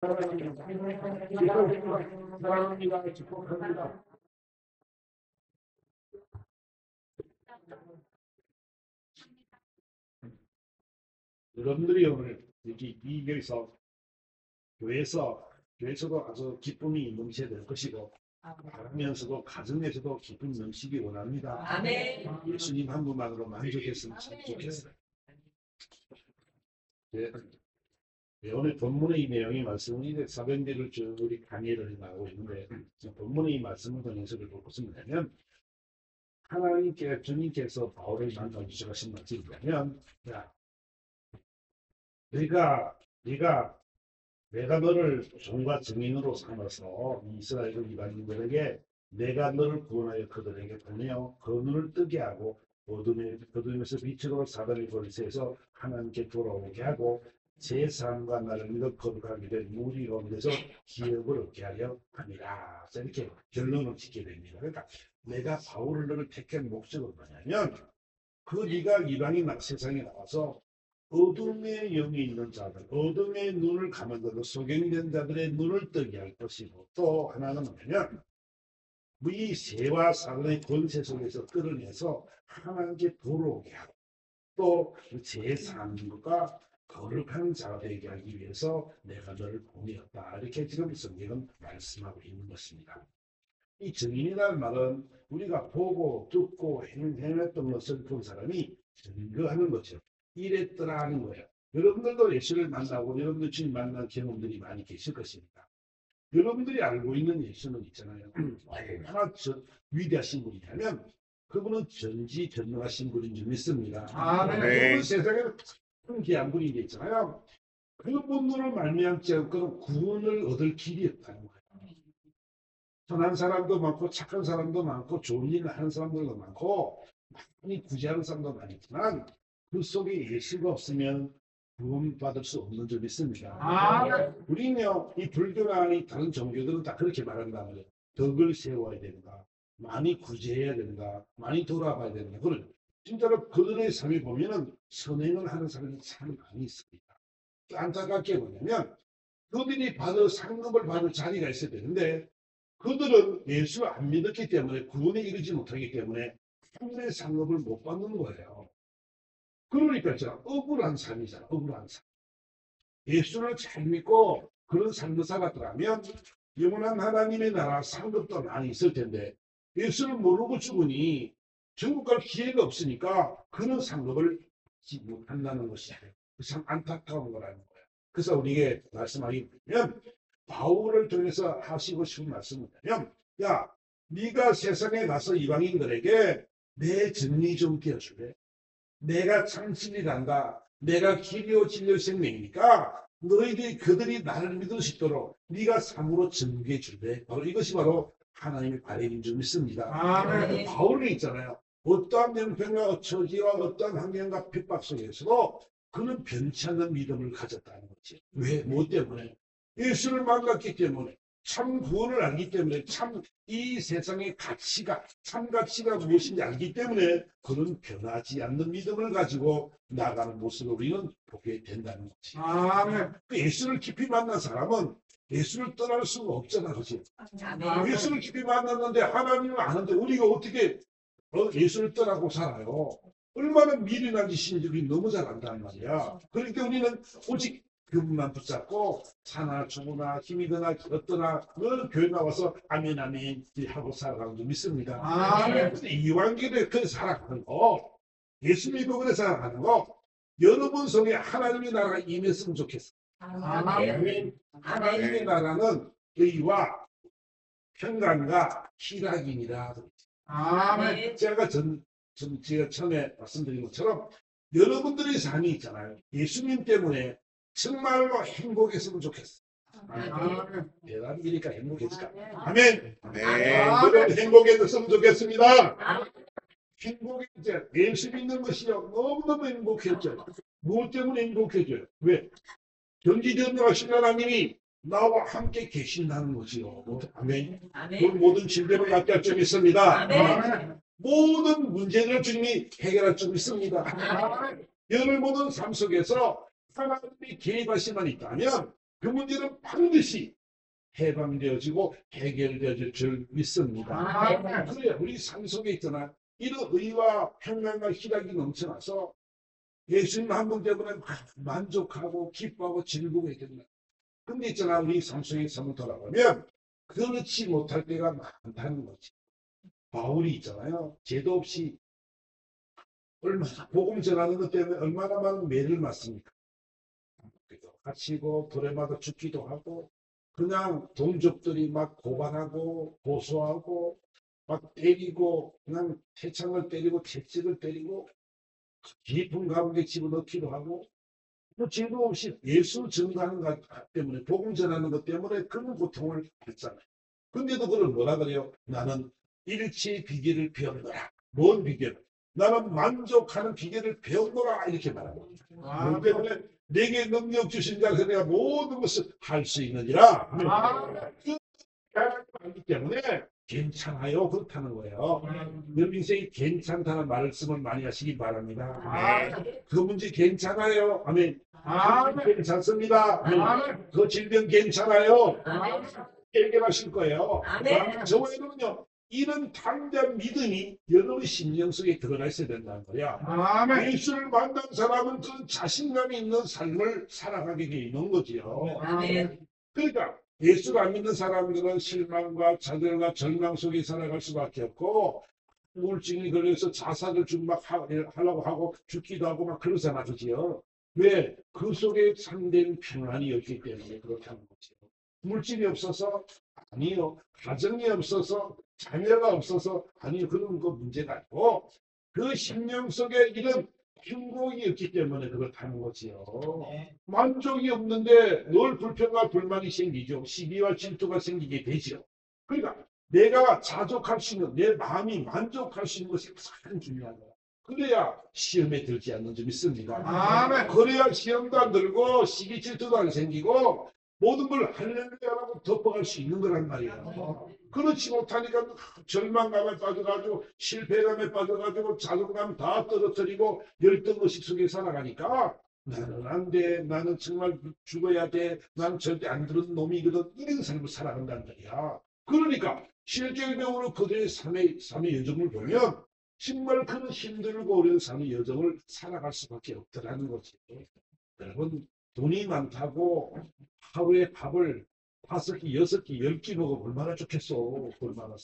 사랑합니다. 축복합니다. 여러분들이 오늘 이렇게 이 교회에서도 아주 기쁨이 넘쳐야 될 것이고, 하면서도 가정에서도 기쁨이 넘치기 원합니다. 아멘. 예수님 한 분만으로 만족했으면 참 좋겠어요. 네. 오늘 본문의 이 내용이 말씀이 사병들을 쭉 강의를 나오고 있는데, 본문의 이 말씀을 통해서 볼 것은 뭐냐면, 주님께서 바울을 만나주시고 하신 말씀이 뭐냐면, 야, 내가 너를 종과 증인으로 삼아서 이스라엘 이방인들에게 내가 너를 구원하여 그들에게 보내어 그 눈을 뜨게 하고 어둠에서 빛으로 사단의 권세에서 하나님께 돌아오게 하고 제3과 나를 믿어 거룩하게 된 무리 가운데서 기업을 얻게 하려 합니다. 이렇게 결론을 짓게 됩니다. 그러니까 내가 바울을 너를 택한 목적은 뭐냐면 그 네가 이방인 세상에 나와서 어둠의 영이 있는 자들, 어둠의 눈을 감아들고 소경된 자들의 눈을 뜨게 할 것이고, 또 하나는 뭐냐면 이 새와 사단의 권세 속에서 끌어내서 하나님께 돌아오게 하고, 또 제3과 거룩한 자가 되게 하기 위해서 내가 너를 보내었다. 이렇게 지금 성경은 말씀하고 있는 것입니다. 이 증인이라는 말은 우리가 보고 듣고 행했던 것을 본 사람이 증거하는 거죠. 이랬더라 하는 거예요. 여러분들도 예수를 만나고 여러분들 주님 만난 경험들이 많이 계실 것입니다. 여러분들이 알고 있는 예수는 있잖아요. 얼마나 위대하신 분이냐면 그분은 전지전능하신 분인 줄 믿습니다. 그분 세상에 큰 귀한 분인 게 있잖아요. 그분으로 말미암지 않고는 구원을 얻을 길이 없다는 거예요. 선한 사람도 많고 착한 사람도 많고 좋은 일을 하는 사람들도 많고 많이 구제하는 사람도 많지만 그 속에 예수가 없으면 구원받을 수 없는 줄 믿습니다. 우리는요, 이 불교나 이 다른 종교들은 다 그렇게 말한단 말이에요. 덕을 세워야 된다. 많이 구제해야 된다. 많이 돌아봐야 된다. 그런 진짜로 그들의 삶에 보면은 선행을 하는 사람이 참 많이 있습니다. 안타깝게 뭐냐면 그들이 상급을 받을 자리가 있어야 되는데 그들은 예수를 안 믿었기 때문에 구원에 이르지 못하기 때문에 하늘의 상급을 못 받는 거예요. 그러니까 진짜 억울한 삶이잖아. 억울한 삶. 예수를 잘 믿고 그런 삶을 살았더라면 영원한 하나님의 나라 상급도 많이 있을 텐데 예수를 모르고 죽으니 천국 갈 기회가 없으니까 그런 상급을 받지 못한다는 것이 참 안타까운 거라는 거예요. 그래서 우리에게 말씀하기 보면 바울을 통해서 하시고 싶은 말씀은 뭐냐면 야 네가 세상에 가서 이방인들에게 내 진리 좀 띄워줄래? 내가 참 진리란다. 내가 길이요 진리요 생명이니까 너희들이 그들이 나를 믿을 수 있도록 네가 참으로 증거해 줄래? 바로 이것이 바로 하나님의 바램인 줄 믿습니다. 바울이 있잖아요. 어떠한 명평과 처지와 어떠한 환경과 핍박 속에서도 그는 변치 않는 믿음을 가졌다는 거지. 왜? 뭐 때문에? 예수를 만났기 때문에 참 구원을 알기 때문에 참 이 세상의 가치가 참 가치가 무엇인지 알기 때문에 그런 변하지 않는 믿음을 가지고 나가는 모습을 우리는 보게 된다는 거지. 그 예수를 깊이 만난 사람은 예수를 떠날 수가 없잖아, 그렇지? 예수를 깊이 만났는데 하나님을 아는데 우리가 어떻게 예수를 떠나고 살아요? 얼마나 미련한 짓인지 우리 너무 잘 안다는 말이야. 그러니까 우리는 오직 그분만 붙잡고 사나 죽으나 힘이 드나 어떠나 늘 교회 나와서 아멘 아멘 하고 살아가는 줄 믿습니다. 근데 이완기를 그 살아가는 거 예수 믿고 그래 살아가는 거 여러분 속에 하나님의 나라가 임했으면 좋겠어. 하나님의 나라는 의와 평강과 희락이니라. 제가 처음에 말씀드린 것처럼 여러분들의 삶이 있잖아요. 예수님 때문에 정말로 행복했으면 좋겠어. 대단이니까 행복했을까? 아멘. 여러분 행복했으면 좋겠습니다. 행복했죠. 예수 믿는 것이요 너무너무 행복했죠. 무엇 때문에 행복해져요? 왜? 전지전능하신 하나님이 나와 함께 계신다는 거지요. 아멘. 모든 질병을 낫게 할 줄 믿습니다. 모든 문제를 주님이 해결할 줄 믿습니다. 여러분은 삶 속에서 하나님이 개입하시만 있다면 그 문제는 반드시 해방되어지고 해결되어질 줄 믿습니다. 그래요. 우리 삶 속에 있잖아. 이런 의와 평강과 희락이 넘쳐나서 예수님 한 분 때문에 만족하고 기뻐하고 즐거워야 된다. 근데 있잖아. 우리 삶 속에 한번 돌아보면 그렇지 못할 때가 많다는 거지. 바울이 있잖아요. 죄도 없이 얼마나 복음 전하는 것 때문에 얼마나 많은 매를 맞습니까? 갇히고 돌에 맞아 죽기도 하고 그냥 동족들이 막 고발하고 고소하고 막 때리고 그냥 태창을 때리고 채찍을 때리고 깊은 감옥에 집어넣기도 하고 뭐 죄도 없이 예수 증거하는 것 때문에 복음 전하는 것 때문에 그런 고통을 받잖아요. 근데도 그걸 뭐라 그래요? 나는 일치의 비결을 배웠노라. 뭔 비결? 나는 만족하는 비결을 배웠노라 이렇게 말합니다. 그 때문에 내게 능력 주신 자에서 내가 모든 것을 할 수 있느니라. 그 알기 때문에 괜찮아요. 그렇다는 거예요. 여러분 인생이 괜찮다는 말을 쓰면 많이 하시기 바랍니다. 그 문제 괜찮아요. 아멘. 괜찮습니다. 그 질병 괜찮아요. 해결하실 거예요. 저와 여러분요. 이런 담대한 믿음이 여러분의 심령 속에 들어가 있어야 된다는 거야. 예수를 만난 사람은 그 자신감이 있는 삶을 살아가게 돼 있는 거지요. 그러니까 예수를 안 믿는 사람들은 실망과 좌절과 절망 속에 살아갈 수밖에 없고 우울증이 걸려서 자살을 막 하려고 하고 죽기도 하고 막 그러잖아, 그지요? 왜? 그 속에 참된 평안이 없기 때문에 그렇다는 거지요. 물질이 없어서 아니요. 가정이 없어서 자녀가 없어서 아니요. 그런 거 문제가 아니고 그 심령 속에 이런 행복이 없기 때문에 그렇다는 거지요. 만족이 없는데 늘 불평과 불만이 생기죠. 시기와 질투가 생기게 되죠. 그러니까 내가 자족할 수 있는 내 마음이 만족할 수 있는 것이 가장 중요한 거야. 그래야 시험에 들지 않는 줄 믿습니다. 그래야 시험도 안 들고 시기 질투도 안 생기고 모든 걸 할렐루야라고 덮어갈 수 있는 거란 말이에요. 그렇지 못하니까 절망감에 빠져가지고 실패감에 빠져가지고 자존감 다 떨어뜨리고 열등의식 속에 살아가니까 나는 안 돼. 나는 정말 죽어야 돼. 나는 절대 안 들은 놈이거든. 이런 삶을 살아간다는 말이야. 그러니까 실질적으로 그들의 삶의 여정을 보면 정말 그런 힘들고 어려운 삶의 여정을 살아갈 수밖에 없더라는 거지. 여러분 돈이 많다고 하루에 밥을 5끼, 6끼, 10끼 먹으면 얼마나 좋겠어. 얼마나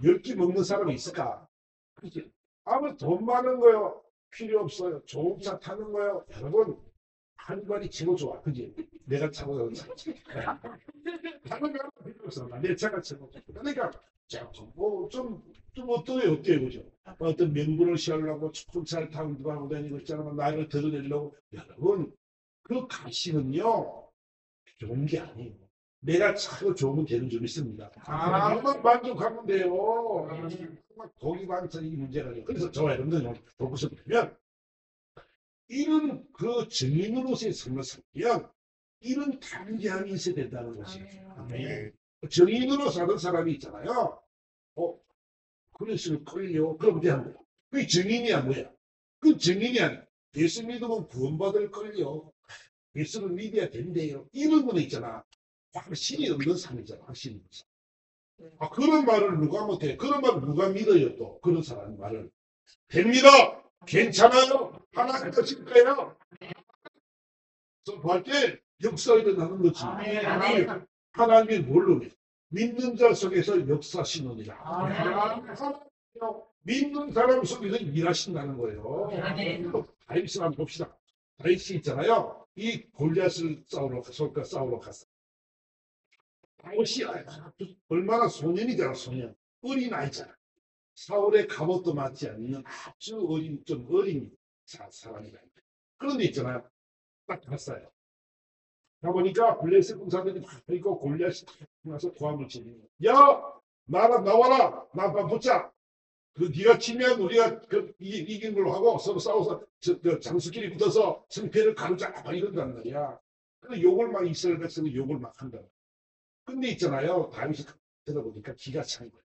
10끼 먹는 사람이 있을까? 그치? 아무 돈 많은 거요. 필요 없어요. 좋은 차 타는 거요. 여러분, 한 발이 최고 좋아. 그지? 내가 차고 가는 차. 다른 거 필요 없어. 내 차가 최고 좋아. 그러니까, 좀 어때요? 그죠? 어떤 명분을 시하려고 좋은 차를 타고 누가 하고 다니고 있잖아. 나를 드러내려고. 여러분, 그 가시는요, 좋은 게 아니에요. 내가 차고 좋으면 되는 줄 믿습니다. 나만 만족하면 돼요. 고기 반찬이 문제가 아니에요. 그래서 저와 여러분들 보고서 보면 이런 그 증인으로서의 삶을 살면 이런 담대함이 있어야 된다는 것이에요. 증인으로 사는 사람이 있잖아요. 그래서 끌려. 그럼 어디 하는 거야? 그게 증인이야 뭐야? 그 증인이 아니야. 예수 믿으면 구원받을 걸요. 예수를 믿어야 된대요. 이런 거는 있잖아. 확신이 없는 삶이잖아. 확신이 없는 삶. 그런 말을 누가 못해? 그런 말을 누가 믿어요 또? 그런 사람 말을. 됩니다. 괜찮아요. 하나님 하실 거예요. 할때 역사가 일어나는 거지. 하나님이 뭘로 믿는 자 속에서 역사시느니라. 믿는 사람 속에서 일하신다는 거예요. 다윗을 한번 봅시다. 다윗이 있잖아요. 이 골리앗을 싸우러 갔어. 다윗이 얼마나 소년이잖아, 소년. 어린아이잖아. 사울의 갑옷도 맞지 않는 아주 어린 사람이다. 그런데 있잖아요. 딱 갔어요. 가보니까 블레셋 군사들이 막 있고 골리앗이 딱 나서 고함을 치는 거야. 야! 나와라! 나 한번 붙자! 네가 치면 우리가 이긴 걸로 하고 서로 싸워서 장수끼리 붙어서 승패를 가르자 막 이런단 말이야. 근데 욕을 막 이스라엘 백성이 욕을 막 한다. 근데 있잖아요. 다윗이 들어보니까 기가 찬 거예요.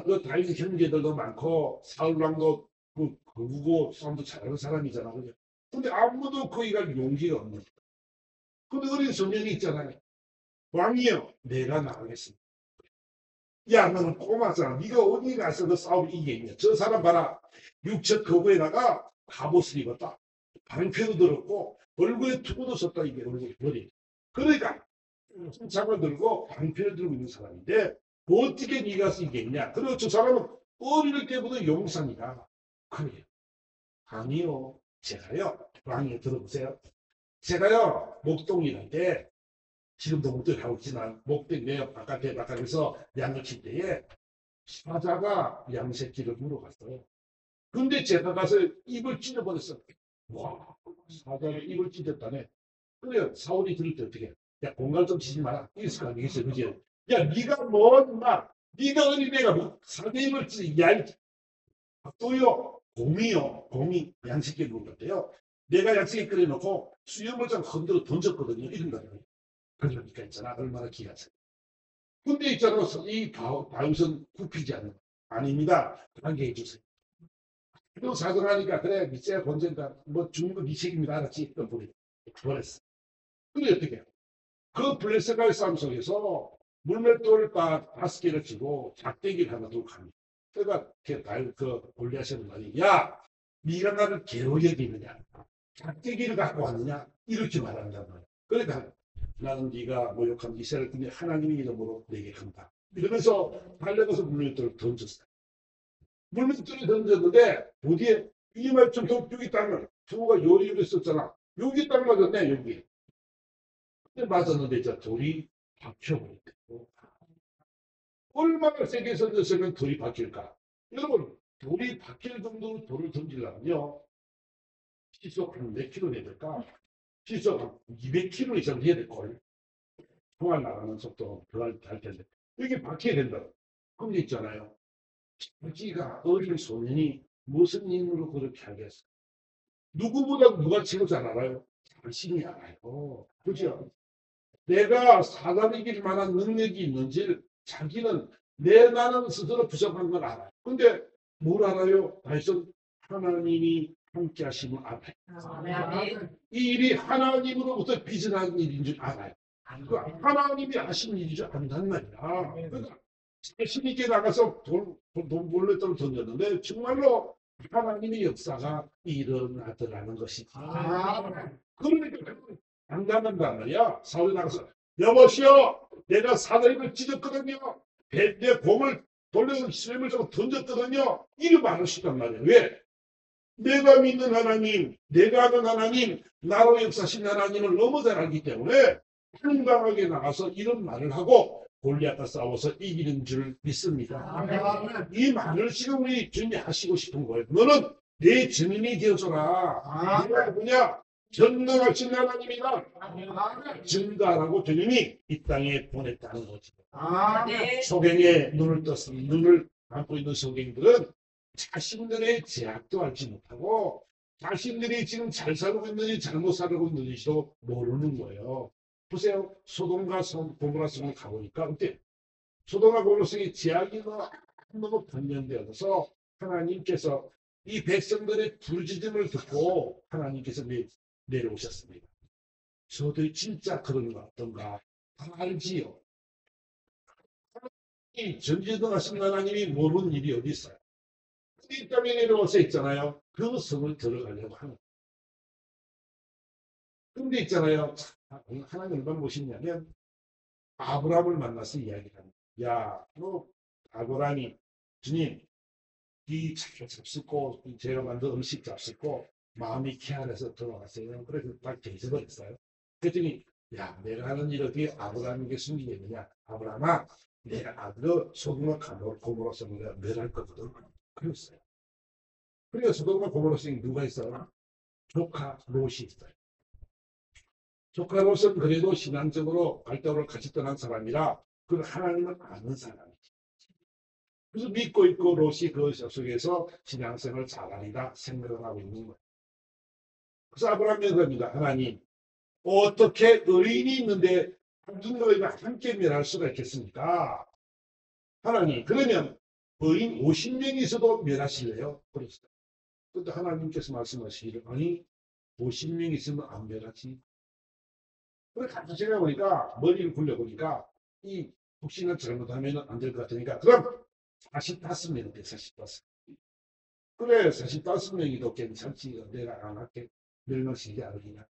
그 다윗 형제들도 많고 사울왕도 그우고 싸움도 잘하는 사람이잖아. 그죠? 근데 아무도 거기가 용기가 없는 거야. 근데 어린 소년이 있잖아요. 왕이요, 내가 나가겠습니다. 야, 너는 꼬마잖아. 네가 어디 가서 그 싸움 이기겠냐. 저 사람 봐라. 육척 거부에다가 갑옷을 입었다. 방패도 들었고 얼굴에 투구도 썼다. 이게 얼굴 머리. 그러니까 장을 들고 방패를 들고 있는 사람인데 어떻게 네가 이기겠냐. 그리고 저 사람은 어릴 때부터 용산이다. 그래요. 아니요. 제가요. 왕이 들어보세요. 제가요. 목동이란데 지금도 목동에 가고 있지만 목동 내 바깥에서 양을 칠 때에 사자가 양새끼를 물어갔어요. 근데 제가 가서 입을 찢어버렸어. 와, 사자가 입을 찢었다네. 그래, 사울이 들을 때 어떻게 해? 야, 공갈 좀 치지 마라. 이랬을 거 아니겠어요, 그지? 야, 네가 뭐, 인마. 네가 어린애가 뭐, 사자 입을 찢, 야, 또요, 곰이 양새끼를 물었대요. 내가 양새끼 끓여놓고 수염을 좀 흔들어 던졌거든요. 이런 거예요. 그러니까 있잖아. 얼마나 기가 차. 근데 있잖아. 이 바우선 굽히지 않는 거. 아닙니다. 관계해 주세요. 또 사정하니까 그래 밑에 본전다 뭐 죽는 거네 책임이다 알았지? 또 버렸어. 근데 어떻게 해요? 그 블레셋과의 싸움 속에서 물맷돌을 다섯 개를 치고 작대기를 하나 두고 갑니다. 그러니까 그 골리앗은 말이 야 네가 나를 개로 여기느냐 작대기를 갖고 왔느냐 이렇게 말한단 말이야. 그러니까 나는 네가 모욕한 이스라엘 군대 하나님의 이름으로 내게 간다. 이러면서 달려가서 물맷돌을 던졌어요. 물맷돌을 던졌는데 어디에 이 말좀 여기 땅을 두가 요리를 썼잖아. 여기 딱 맞았네 여기. 근데 맞았는데 저 돌이 박혀버렸대요. 얼마나 세게 던졌으면 돌이 박힐까? 여러분 돌이 박힐 정도로 돌을 던지려면요. 시속 한몇 킬로 내야 될까? 시속 한 200킬로 이상 해야 될걸. 총알 나가는 속도 더할 텐데. 여기 박혀야 된다. 근데 있잖아요. 자기가 어린 소년이 무슨 힘으로 그렇게 하겠어? 누구보다 누가 치고 잘 알아요? 자신이 알아요. 그죠? 내가 사람 이길 만한 능력이 있는지 자기는 내 나는 스스로 부족한 걸 알아요. 근데 뭘 알아요? 다시 하나님이 함께 하심을 알아요. 이 일이 하나님으로부터 빚어난 일인 줄 알아요. 그러니까 하나님이 하신 일인 줄 안다는 말이야. 그러니까 자신 있게 나가서 돈 몰래돈 던졌는데 정말로 하나님의 역사가 일어나더라는 것이지. 그러니까 안 가는단 말이야. 사울이 나가서 여보시오 내가 사다리를 찢었거든요. 내 공을 돌려서 수염을 좀 던졌거든요. 이리 말하시단 말이야. 왜? 내가 믿는 하나님, 내가 아는 하나님, 나로 역사신 하나님을 너무 잘 알기 때문에 당당하게 나가서 이런 말을 하고 골리앗과 싸워서 이기는 줄 믿습니다. 이 말을 지금 우리 주님이 하시고 싶은 거예요. 너는 내 증인이 되어줘라. 내가 뭐냐? 전능하신 하나님이다. 증가라고 주님이 이 땅에 보냈다는 거지. 소경에 눈을 감고 있는 소경들은 자신들의 제약도 알지 못하고 자신들이 지금 잘 살고 있는지 잘못 살고 있는지도 모르는 거예요. 보세요. 소돔과 고모라 성을 가보니까 그때 소돔과 고모라 성의 제약이 너무 변경되어서 하나님께서 이 백성들의 부르짖음을 듣고 하나님께서 내려오셨습니다. 저들이 진짜 그런 거 어떤가 다 알지요. 이 전지전능하신 하나님이 모르는 일이 어디 있어요. 이 땅에 내려와서 있잖아요. 그 성을 들어가려고 하는 거예요. 근데 있잖아요. 하나님 얼마나 보시냐면 아브라함을 만나서 이야기를 합니다. 야, 너 아브라함이 주님 이 잡숫고 제가 만든 음식 잡숫고 마음이 쾌활해서 돌아갔어요. 그래서 딱 잊어버렸어요. 그랬더니 야 내가 하는 일 어떻게 아브라함에게 숨기겠느냐. 아브라함아 내가 아들 소돔과 고모라서 내가 멸할 거거든. 그랬어요. 그래서 소돔과 고모라서 누가 있어요? 조카 롯이 있어요. 조카 롯은 그래도 신앙적으로 발달을 같이 떠난 사람이라 그 하나님을 아는 사람이지. 그래서 믿고 있고 롯이 그 속에서 신앙생활을 잘하리라 생각을 하고 있는 거예요. 그래서 아브라함이 그럽니다. 하나님 어떻게 의인이 있는데 누군가 함께 멸할 수가 있겠습니까? 하나님 그러면 의인 50명이 있어도 멸하실래요? 그랬어요. 그런데 하나님께서 말씀하시기를 아니 50명이 있으면 안 멸하지. 그래 가만 생각해보니까 머리를 굴려보니까 이 혹시나 잘못하면 안 될 것 같으니까 그럼 45명 돼 45. 그래 45명이 더 괜찮지 내가 안 할게 멸망시키지 않으냐.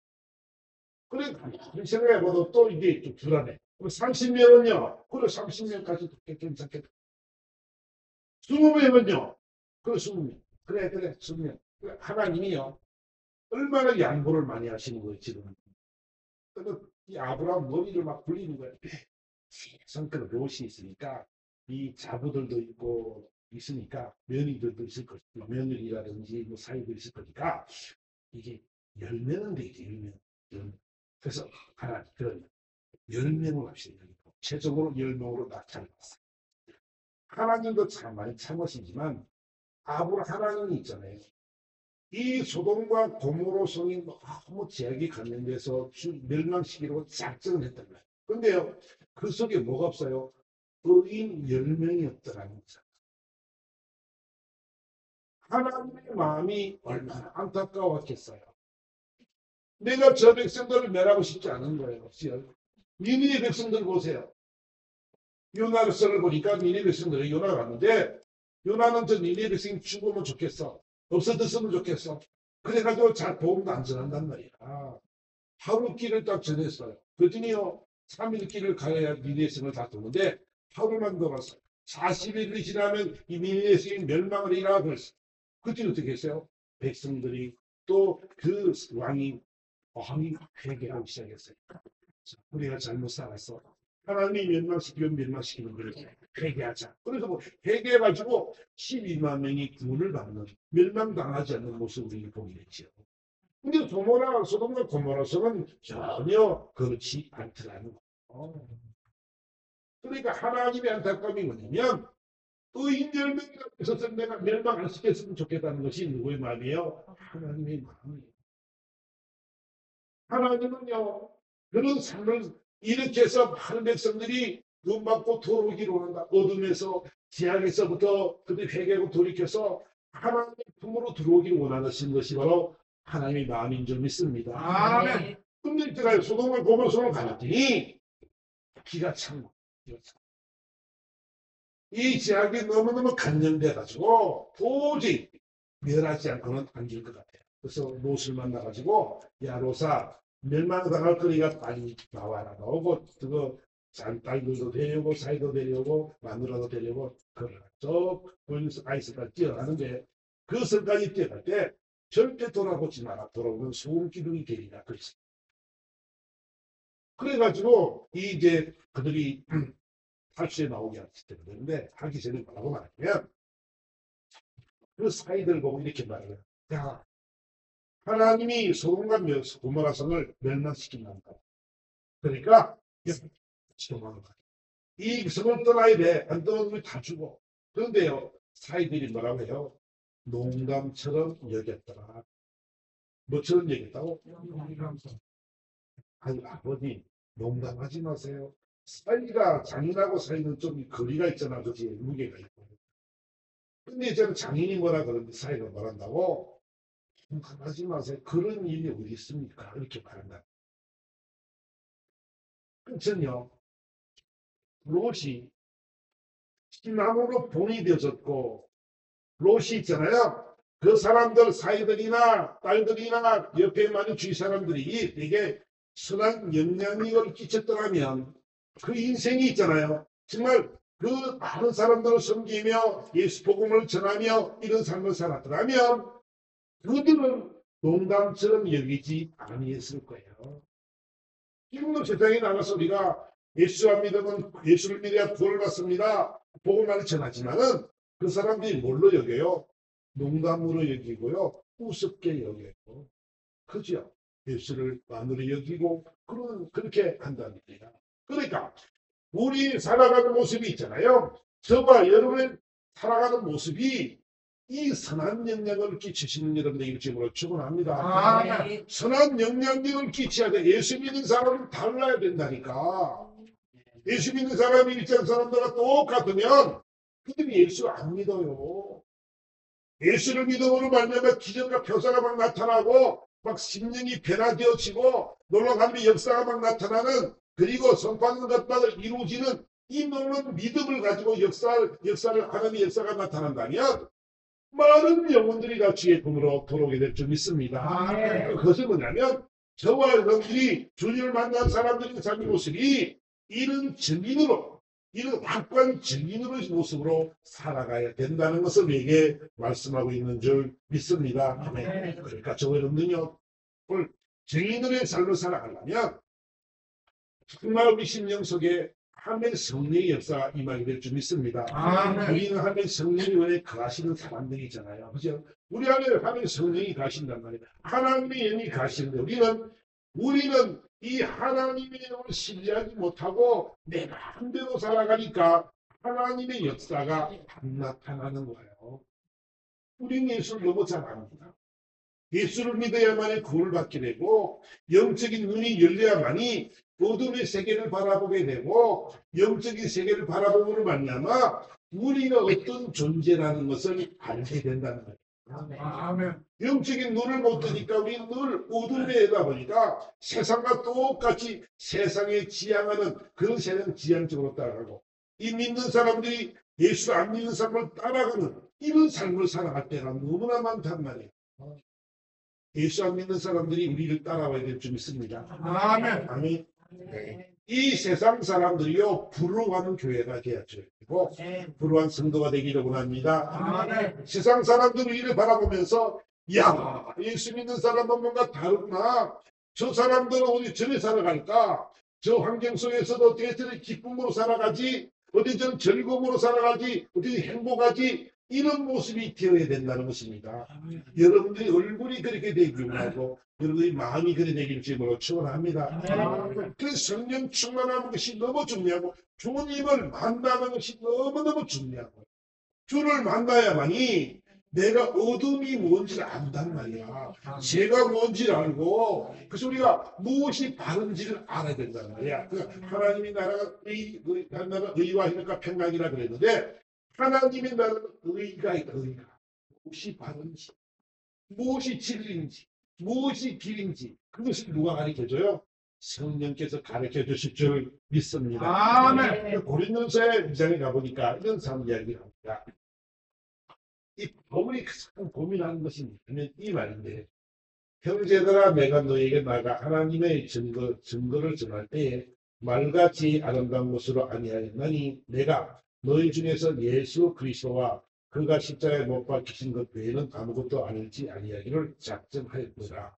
그래 가만히 생각해봐도 또 이게 좀 불안해. 그럼 30명은요. 그래 30명까지도 괜찮겠다. 20명은요. 그래 20명. 그래 20명. 그래, 하나님이요. 얼마나 양보를 많이 하시는 거예요 지금. 그래서 이 아브라함 머리를 막 굴리는 거예요. 성격은 롯이 있으니까 이 자부들도 있고 있으니까 며느리들도 있을 것이고 며느리라든지 뭐 사이도 있을 거니까 이게 10명은 되겠지 10명. 10명. 그래서 하나 그런 10명을 합시다. 최종으로 10명으로 나타났어요. 하나님도 참 많이 참으시지만 하나님이 있잖아요. 이 소돔과 고모로 성이 너무 제약이 관련돼서 멸망시키려고 작정을 했단 말이에요. 근데요, 그 속에 뭐가 없어요? 의인 10명이 없더라는 거죠. 하나님의 마음이 얼마나 안타까웠겠어요. 내가 저 백성들을 멸하고 싶지 않은 거예요. 니네 백성들 보세요. 요나서를 보니까 니네 백성들이 요나가 왔는데 요나는 저 니네 백성이 죽으면 좋겠어. 없어졌으면 좋겠어. 그래가지고 잘 보험도 안 전한단 말이야. 하루 길을 딱 전했어요. 그랬더니요 3일 길을 가야 니네 백성을 다 도는데 하루만 더 갔어요. 40일이 지나면 이 니네 백성이 멸망을 이라 그랬어요. 그때 어떻게 했어요? 백성들이 또 그 왕이 회개하기 시작했어요. 우리가 잘못 살았어. 하나님이 멸망시키는 걸 회개하자. 그래서 뭐 회개해가지고 12만 명이 구원을 받는 멸망당하지 않는 모습을 보게 됐죠. 근데 소돔과 고모라서는 전혀 그렇지 않더라는 거예요. 그러니까 하나님의 안타까움이 뭐냐면 의인 10명이라고 해서 내가 멸망 안 시켰으면 좋겠다는 것이 누구의 마음이에요? 하나님의 마음이에요. 하나님은요 그런 삶을 이렇게 해서 많은 백성들이 눈 맞고 돌아오기로 한다. 어둠에서 지향에서부터 그들이 회개하고 돌이켜서 하나님의 품으로 들어오기를 원하시는 것이 바로 하나님의 마음인 줄 믿습니다. 아멘. 근데 제가 소돔을 고모로성을 가봤더니 기가 찬 거. 이 제약이 너무너무 간념돼가지고 도저히 멸하지 않고는 안 될 것 같아요. 그래서 롯을 만나가지고 야 롯아 멸망당할 거리가 빨리 나와라. 나오고 그거 딸들도 데려오고 사이도 데려오고 마누라도 데려오고 그러라. 저 보이면서 아이스까지 뛰어가는데 그 선까지 뛰어갈 때 절대 돌아보지 마라. 돌아보면 소금 기둥이 되리라. 그랬어요. 그래가지고 이제 그들이 탈수에 나오게 하는데 하기 전에 뭐라고 말하냐면 그 사이들 보고 이렇게 말해요. 야 하나님이 소돔과 고모라성을 멸망시킨단다. 그러니까 이 성을 떠나야 돼. 안 떠나면 우리 다 죽어. 그런데요 사이들이 뭐라고 해요? 농담처럼 여겼더라. 뭐처럼 여겼다고? 아니 아버님 농담하지 마세요. 사이가 장인하고 사이는 좀 거리가 있잖아. 그지 무게가 있고. 근데 저는 장인인 거라 그런데 사이가 말한다고? 농담하지 마세요. 그런 일이 어디 있습니까? 이렇게 말한다. 끝은요 롯이 시나무로 본이 되어졌고 롯이 있잖아요. 그 사람들 사이들이나 딸들이나 옆에 많은 주위 사람들이 이게 선한 영향력을 끼쳤더라면 그 인생이 있잖아요. 정말 그 많은 사람들을 섬기며 예수 복음을 전하며 이런 삶을 살았더라면 그들은 농담처럼 여기지 아니했을 거예요. 지금도 세상에 나가서 우리가 예수를 믿어야 구원을 받습니다. 복음만을 전하지만은 그 사람들이 뭘로 여겨요? 농담으로 여기고요. 우습게 여겨요. 그죠? 예수를 만으로 여기고 그렇게 한답니다. 그러니까 우리 살아가는 모습이 있잖아요. 저와 여러분의 살아가는 모습이 이 선한 영향을 끼치시는 여러분들에게 지금으로 축원합니다. 선한 영향력을 끼쳐야 돼. 예수 믿는 사람은 달라야 된다니까. 예수 믿는 사람이 일반 사람들과 똑같으면 그들이 예수 안 믿어요. 예수를 믿음으로 말미암아 기적과 표사가 막 나타나고 막 심령이 변화되어지고 놀라운 역사가 막 나타나는 그리고 선포하는 것마다 이루어지는 이 놀라운 믿음을 가지고 역사를 하나님의 역사가 나타난다면 많은 영혼들이 다 주의 품으로 돌아오게 될 줄 믿습니다. 그것은 뭐냐면 저와 여러분들이 주님을 만난 사람들의 삶의 모습이 이런 증인으로 이런 확고한 증인으로의 모습으로 살아가야 된다는 것을 우리에게 말씀하고 있는 줄 믿습니다. 아멘. 그러니까 저와 여러분들은요 오늘 증인으로의 삶을 살아가려면 정말 우리 심령 속에 하나님의 성령의 역사가 임하게 될 줄 믿습니다. 우리는 하나님의 성령이 원래 거하시는 사람들이잖아요. 그죠? 우리 안에 하나님의 성령이 가신단 말이에요. 하나님의 영이 가시는데 우리는 이 하나님의 영을 신뢰하지 못하고 내 마음대로 살아가니까 하나님의 역사가 안 나타나는 거예요. 우리는 예수를 너무 잘 압니다. 예수를 믿어야만이 구원을 받게 되고 영적인 눈이 열려야만이 어둠의 세계를 바라보게 되고 영적인 세계를 바라보므로 말미암아 우리가 어떤 존재라는 것을 알게 된다는 거예요. 아멘. 영적인 눈을 못 뜨니까 우리는 늘 어둠에다 보니까 세상과 똑같이 세상에 지향하는 그런 세상 지향적으로 따라가고 이 믿는 사람들이 예수를 안 믿는 사람을 따라가는 이런 삶을 살아갈 때가 너무나 많단 말이에요. 예수 안 믿는 사람들이 우리를 따라와야 될 줄 믿습니다. 아멘. 아멘. 네. 이 세상 사람들이요 부러워하는 교회가 되어지고 부러워한 성도가 되기를 원합니다. 아멘. 세상 사람들은 이를 바라보면서 야 예수 믿는 사람은 뭔가 다르구나. 저 사람들은 어디 전에 살아갈까? 저 환경 속에서도 어떻게 저렇게 기쁨으로 살아가지? 어디 좀 즐거움으로 살아가지? 어디 행복하지? 이런 모습이 되어야 된다는 것입니다. 여러분들이 얼굴이 그렇게 되기를 원하고 여러분들이 마음이 그렇게 되기를 주님으로 축원합니다. 그래서 성령 충만하는 것이 너무 중요하고 주님을 만나는 것이 너무너무 중요하고 주를 만나야만이 내가 어둠이 뭔지를 안단 말이야. 죄가 뭔지를 알고 그래서 우리가 무엇이 바른지를 알아야 된단 말이야. 하나님이 나라가 의와 힘과 평강이라 그랬는데 하나님의 나라는 의가 무엇이 바른지 무엇이 진리인지 무엇이 길인지 그것을 누가 가르쳐줘요? 성령께서 가르쳐 주실 줄 믿습니다. 아멘. 고린도서의 2장에 가보니까 이런 삶 이야기를 합니다. 이 바울이 가장 고민하는 것이 뭐냐면 이 말인데 형제들아 내가 너에게 나가 하나님의 증거를 전할 때에 말같이 아름다운 것으로 아니하였나니 내가 너희 중에서 예수 그리스도와 그가 십자가에 못 박히신 것 외에는 아무것도 아닐지 아니하기를 작정하였노라.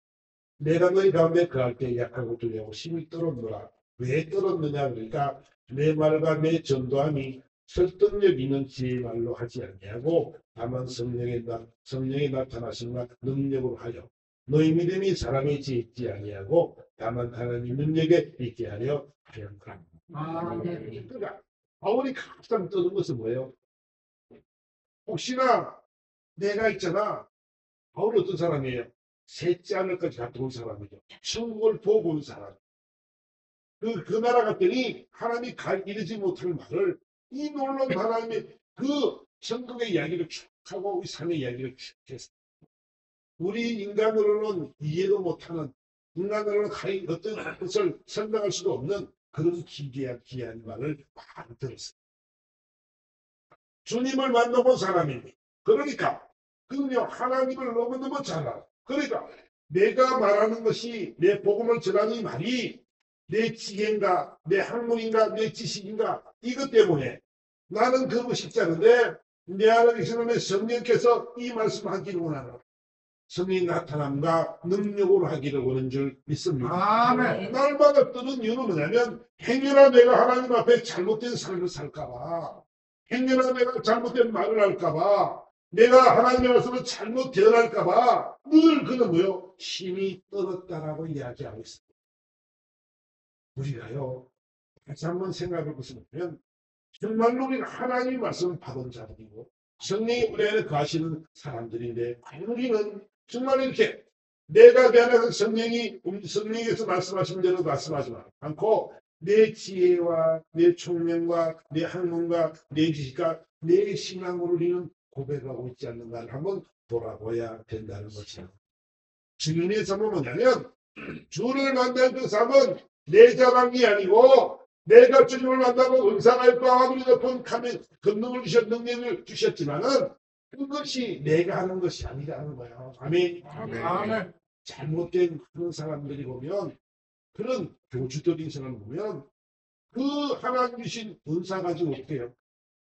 내가 너희 가운데 거할 때 약하고 두려워 심히 떨었노라. 왜 떨었느냐 그러니까 내 말과 내 전도함이 설득력 있는 지혜의 말로 하지 아니하고 다만 성령의 나타나심과 능력으로 하여 너희 믿음이 사람의 지혜 있지 아니하고 다만 하나님 능력에 있게 하려 하였노라. 그러니까 바울이 가장 떠는 것은 뭐예요? 혹시나 내가 있잖아. 바울이 어떤 사람이에요? 셋째 하늘까지 갔다 온 사람이죠. 천국을 보고 온 사람. 그 나라 갔더니 하나님이 이르지 못할 말을 이 놀라운 하나님의 그 천국의 이야기를 쭉 하고 이 삶의 이야기를 쭉 했어요. 우리 인간으로는 이해도 못하는 인간으로는 어떤 것을 설명할 수도 없는 그런 귀한 말을 많이 들었어요. 주님을 만나본 사람입니다. 그러니까 그는요 하나님을 너무너무 잘 알아. 그러니까 내가 말하는 것이 내 복음을 전하는 이 말이 내 지혜인가 내 학문인가 내 지식인가 이것 때문에 나는 그러고 싶지 않은데 내 안에 계시는 성령께서 이 말씀을 하기를 원하노라. 성령이 나타남과 능력으로 하기를 원하는 줄 믿습니다. 아멘. 날마다 뜨는 이유는 뭐냐면 행여나 내가 하나님 앞에 잘못된 삶을 살까봐 행여나 내가 잘못된 말을 할까봐 내가 하나님의 말씀을 잘못 대언할까봐 늘 그는 뭐요? 힘이 떨었다라고 이야기하고 있습니다. 우리가요 다시 한번 생각해 보시면 정말로 우리는 하나님의 말씀을 받은 자들이고 성령이 우리 안에 거하시는 사람들인데 우리는 정말 이렇게 내가 내 안에서 성령에서 말씀하신 대로 말씀하지 않고 내 지혜와 내 총명과 내 학문과 내 지식과 내 신앙으로 우리는 고백하고 있지 않는가를 한번 돌아봐야 된다는 것이죠. 주님의 삶은 뭐냐면 주를 만난 그 삶은 내 자랑이 아니고 내가 주님을 만나고 은사가 있고 아무리 높은 권능을 능력을 주셨지만은 그것이 내가 하는 것이 아니라는 거예요. 아멘. 아멘. 잘못된 그런 사람들이 보면 그런 교주적인 사람 보면 그 하나님 주신 은사 가지고 어떻게 해요?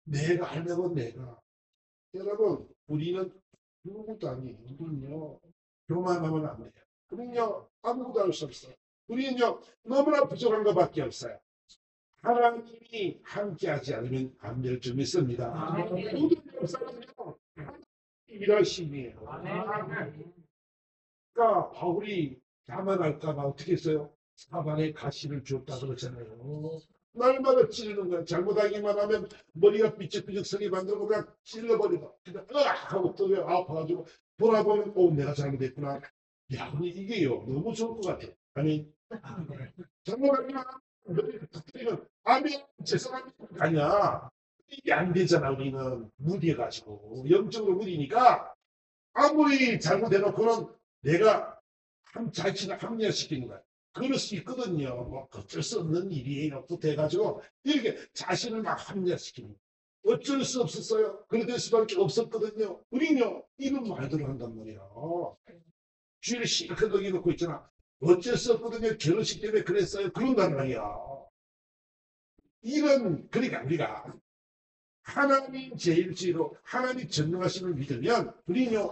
내가 하려고 내가. 여러분 우리는 아무것도 아니에요. 우리는요 교만하면 안 돼요. 우리는요 아무것도 할 수 없어요. 우리는요 너무나 부족한 것밖에 없어요. 하나님이 함께하지 않으면 안 될 줄 믿습니다. 모든 역사는요 일하심이에요. 그러니까 바울이 자만할까봐 어떻게 했어요? 사반에 가시를 주었다 그러잖아요. 날마다 찌르는 거야. 잘못하기만 하면 머리가 삐쩍삐쩍 서게 만들고 그냥 찔러버리고 그냥 으악 하고 또 아파가지고 돌아보면 내가 잘못했구나. 야 근데 이게요 너무 좋을 것 같아. 아니 잘못하기만 하면 머리가 터뜨리면 아멘 죄송합니다 아니야. 이게 안 되잖아. 우리는 무디해가지고 영적으로 무디니까 아무리 잘못해놓고는 내가 자신을 합리화시키는 거야. 그럴 수 있거든요. 뭐 어쩔 수 없는 일이에요. 또 돼가지고 이렇게 자신을 막 합리화시키는 거야. 어쩔 수 없었어요. 그럴 수밖에 없었거든요. 우리는요 이런 말들을 한단 말이야. 주의를 실컷 여기놓고 있잖아. 어쩔 수 없거든요. 결혼식 때문에 그랬어요. 그런단 말이야. 이런 그러니까 우리가 하나님 제일주의로 하나님 전능하심을 믿으면 우리는요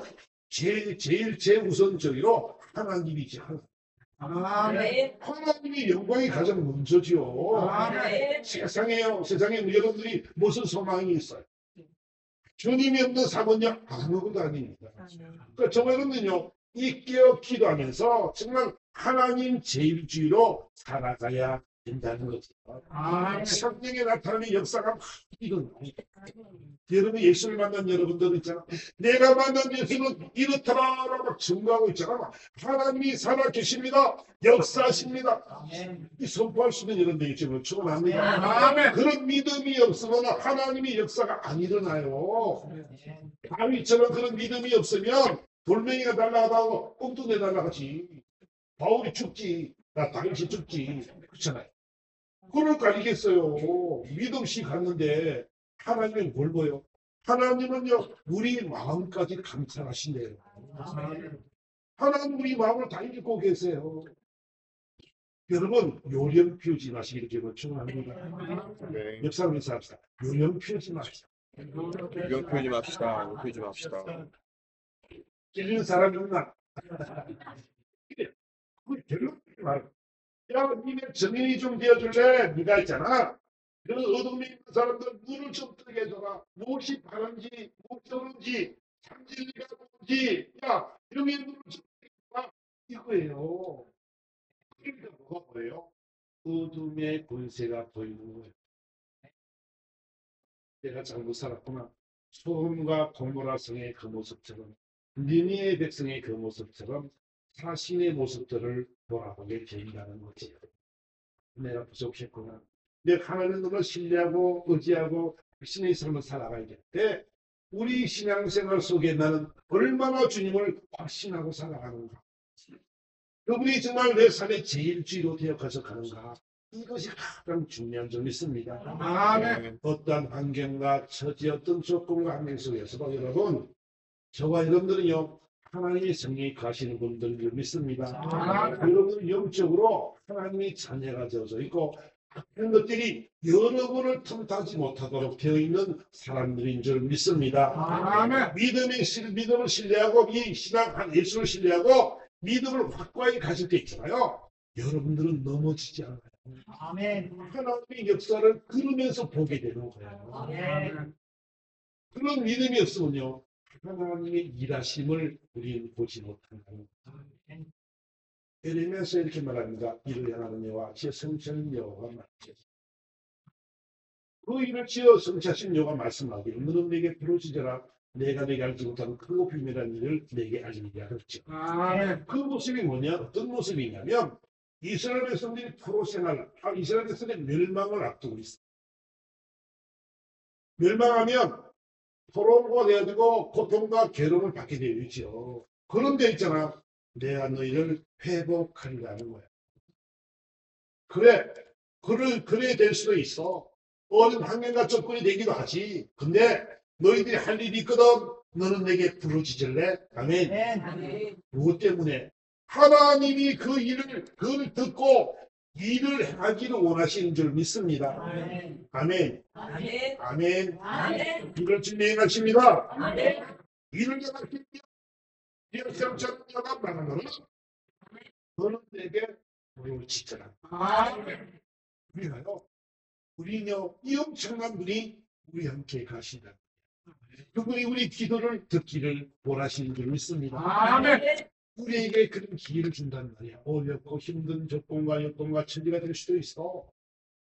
제일 제우선적으로 하나님이지. 아멘. 하나님이 영광이 가장 먼저지요. 아멘. 세상에 여러분들이 무슨 소망이 있어요? 주님이 없는 삶은요 아무것도 아닙니다. 그러니까 정말 여러분은요 이 깨어 기도하면서 정말 하나님 제일주의로 살아가야 된다는 거죠. 성령의 나타나는 역사가 막 일어나요. 여러분 예수를 만난 여러분들 있잖아. 내가 만난 예수는 이렇더라 막 증거하고 있잖아. 하나님이 살아 계십니다. 역사하십니다. 이 선포할 수 있는 여러분들 있지만 축원합니다. 그런 믿음이 없으면 하나님의 역사가 안 일어나요. 다윗처럼 그런 믿음이 없으면 돌멩이가 날아가다고 꽁뚱내 날아가지. 바울이 죽지. 나 당신 죽지. 그렇잖아요. 그럴 거 아니겠어요. 믿음없이 갔는데 하나님은 뭘 보여? 하나님은요 우리 마음까지 감찰하신대요. 하나님 우리 마음을 다 읽고 계세요. 여러분 요령 피우지 마시기 이렇게 축원합니다. 네. 역사를 위해서 합시다. 요령 피우지 마시다. 이건 표현이 맙시다. 이건 표현이 맙시다. 찔리는 사람이 없나? 그 결론 말고 야 니네 정인이 좀 되어줄래? 네가 있잖아. 그 어둠에 있는 사람들 눈을 좀 뜨게 해줘라. 무엇이 바른지 무엇이 옳은지 참진리가 뭔지 야 이름의 눈을 좀 뜨게 해줘라. 이거예요. 그러니까 뭐가 뭐예요? 어둠의 권세가 보이는 거예요. 내가 잘못 살았구나. 소돔과 고모라 성의 그 모습처럼 니니의 백성의 그 모습처럼 자신의 모습들을 돌아보게 된다는 거지. 내가 부족했구나. 내가 하나님을 너무 신뢰하고 의지하고 신의 삶을 살아가야 되는데 우리 신앙생활 속에 나는 얼마나 주님을 확신하고 살아가는가. 그분이 정말 내 삶의 제일주의로 되어가서 가는가. 이것이 가장 중요한 점이 있습니다. 아멘. 어떠한 환경과 처지 어떤 조건과 환경 속에서도 여러분 저와 여러분들은요 하나님의 성령이 가시는 분들을 믿습니다. 여러분은 영적으로 하나님의 자녀가 되어져 있고 그런 것들이 여러분을 틈타지 못하도록 되어 있는 사람들인 줄 믿습니다. 아멘. 믿음을 신뢰하고 이 신앙 예수를 신뢰하고 믿음을 확고하게 가질 때 있잖아요. 여러분들은 넘어지지 않아요. 아멘. 하나님의 역사를 걸으면서 보게 되는 거예요. 아멘. 그런 믿음이 없으면요. 하나님의 일하심을 우리는 보지 못한다는 거예요. 에레미야서 이렇게 말합니다. 이를 향하는 여호와 지어 성취하는 여호와가 말하시오. 그 일을 지어 성취하신 여호와가 말씀하기를 너는 내게 부르짖어라. 내가 내게 알지 못하는 크고 비밀한 일을 내게 알리게 하였죠. 아멘. 그 모습이 뭐냐? 어떤 모습이냐면 이스라엘 백성들이 포로 생활, 이스라엘 백성의 멸망을 앞두고 있어요. 멸망하면 포로가 되어지고 고통과 괴로움을 받게 되어 있죠. 그런데 있잖아. 내가 너희를 회복하리라는 거야. 그래, 그래 될 수도 있어. 어린 환경과 조건이 되기도 하지. 근데 너희들이 할 일이 있거든. 너는 내게 부르짖을래? 아멘. 아멘. 무엇 때문에? 하나님이 그를 듣고 일을 행하기를 원하시는 줄 믿습니다. 아멘. 아멘. 아멘. 아멘. 아멘. 이걸 주님 행하십니다. 아멘. 일을 행하십니다. 이렇게처럼 내가 말하노라. 너는 내게 부르짖으라. 아멘. 우리가요. 우리요. 이 엄청난 분이 우리 함께 가신다. 그분이 우리 기도를 듣기를 원하시는 줄 믿습니다. 아멘. 우리에게 그런 기회를 준단 말이야. 어렵고 힘든 조건과 여건과 천지가 될 수도 있어.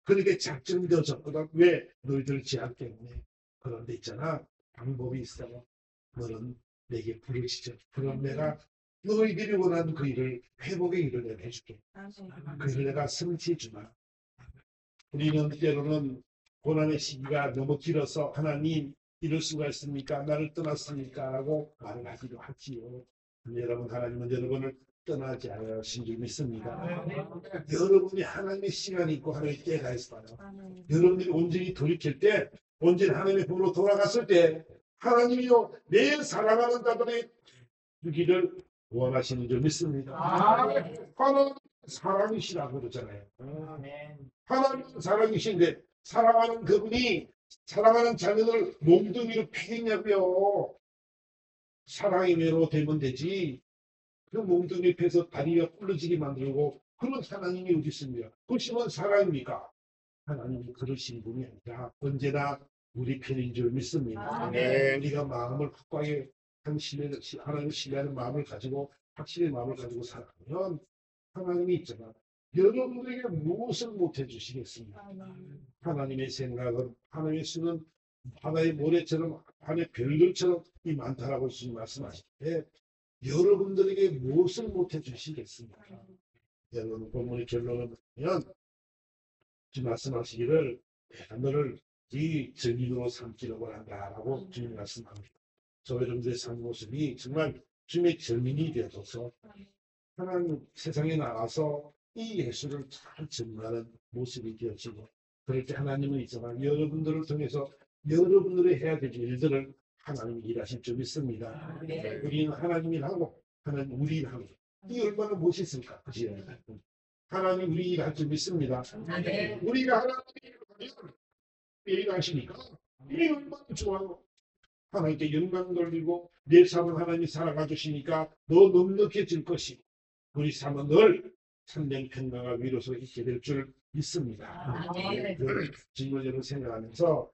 그렇게 작정되어졌거든. 왜? 너희들 제약 때문에. 그런데 있잖아. 방법이 있어. 너는 내게 부르짖어. 그럼 내가 너희들이 원하는 그 일을 회복의 일을 내가 해줄게. 그 일을 내가 성취해 주마. 우리는 때로는 고난의 시기가 너무 길어서 하나님 이럴 수가 있습니까? 나를 떠났습니까? 라고 말을 하기도 하지요. 근데 여러분 하나님은 여러분을 떠나지 않으신 줄 믿습니다. 여러분이 하나님의 시간이 있고 하나님의 때가 있어요. 여러분들이 온전히 돌이킬 때 온전히 하나님의 법으로 돌아갔을 때 하나님이요 내 사랑하는 자들의 주기를 원하시는 줄 믿습니다. 하나님 사랑이시라고 그러잖아요. 아멘. 하나님은 사랑이신데 사랑하는 그분이 사랑하는 자녀를 몽둥이로 패냐고요. 사랑이매로 되면 되지. 그 몽둥이 패서 다리가 부러지게 만들고 그런 하나님이 어디 있습니까? 그것이면 사랑입니까? 하나님이 그러신 분이 아니라 언제나 우리 편인 줄 믿습니다. 우리가 마음을 확고하게 하나님을 신뢰하는 마음을 가지고 확실히 마음을 가지고 살아가면 하나님이 있잖아. 여러분에게 무엇을 못해 주시겠습니까? 하나님의 생각은 하나님의 수는 바다의 모래처럼 하늘의 별들처럼 이 많다라고 주님 말씀하시는데 여러분들에게 무엇을 못해 주시겠습니까? 여러분 본문의 결론을 보면 주님 말씀하시기를 내가 너를 이 증인으로 삼기를 원한다라고 주님 말씀합니다. 저 여러분들의 삶 모습이 정말 주님의 증인이 되어서 하나님 세상에 나가서 이 예수를 잘 증거하는 모습이 되어지고 그럴 때 하나님은 있지만 여러분들을 통해서 여러분들이 해야 될 일들을 하나님이 일하실 줄 믿습니다. 우리는 하나님이 하고 하나님 우리 일하고 이 얼마나 멋있을까? 그치? 하나님 우리 일할 줄 믿습니다. 우리가 하나님 일하면 일하시니까 이 얼마나 좋아요. 하나님께 영광 돌리고 내 삶을 하나님이 살아가 주시니까 더 넉넉해질 것이고 우리 삶은 늘 참된 평강과 위로서 있게 될 줄 믿습니다. 질문 여러분 생각하면서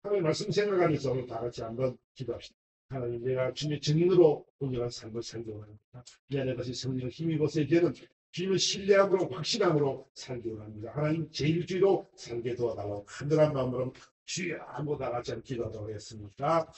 하나님 말씀 생각하면서 우리 다 같이 한번 기도합시다. 하나님 내가 주님의 증인으로 온전한 삶을 살기 원합니다. 이 안에 다시 성령 힘입어서 이제는 주님을 신뢰함으로 확신함으로 살기 원합니다. 하나님 제1주의로 살게 도와달라고 간절한 마음으로 주여 하고 다 같이 기도하도록 하겠습니다.